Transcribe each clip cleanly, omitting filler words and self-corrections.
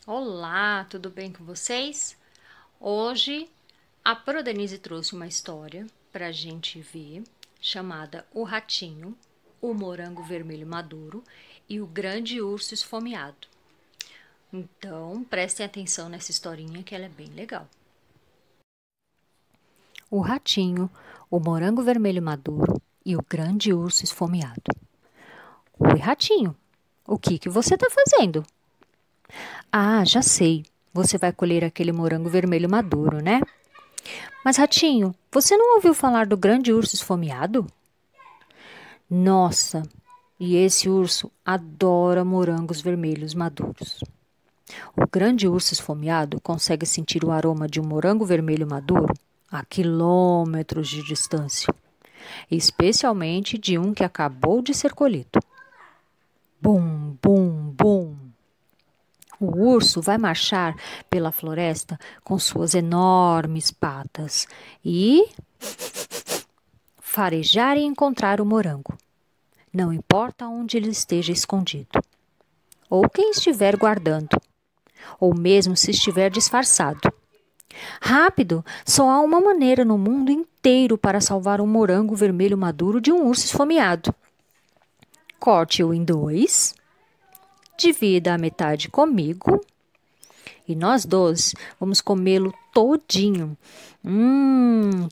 Olá, tudo bem com vocês? Hoje a Prodenise trouxe uma história para a gente ver, chamada O Ratinho, o Morango Vermelho Maduro e o Grande Urso Esfomeado. Então, prestem atenção nessa historinha que ela é bem legal. O Ratinho, o Morango Vermelho Maduro e o Grande Urso Esfomeado. Oi, Ratinho, o que você está fazendo? Ah, já sei. Você vai colher aquele morango vermelho maduro, né? Mas, Ratinho, você não ouviu falar do grande urso esfomeado? Nossa, e esse urso adora morangos vermelhos maduros. O grande urso esfomeado consegue sentir o aroma de um morango vermelho maduro a quilômetros de distância, especialmente de um que acabou de ser colhido. Bum, bum, bum. O urso vai marchar pela floresta com suas enormes patas e farejar e encontrar o morango, não importa onde ele esteja escondido, ou quem estiver guardando, ou mesmo se estiver disfarçado. Rápido, só há uma maneira no mundo inteiro para salvar um morango vermelho maduro de um urso esfomeado. Corte-o em dois, divida a metade comigo e nós dois vamos comê-lo todinho.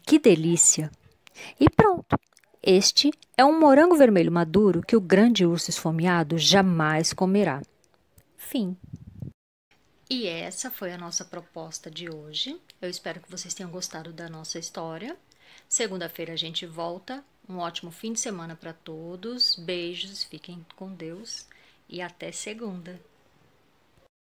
Que delícia! E pronto! Este é um morango vermelho maduro que o grande urso esfomeado jamais comerá. Fim. E essa foi a nossa proposta de hoje. Eu espero que vocês tenham gostado da nossa história. Segunda-feira a gente volta. Um ótimo fim de semana para todos. Beijos, fiquem com Deus e até segunda.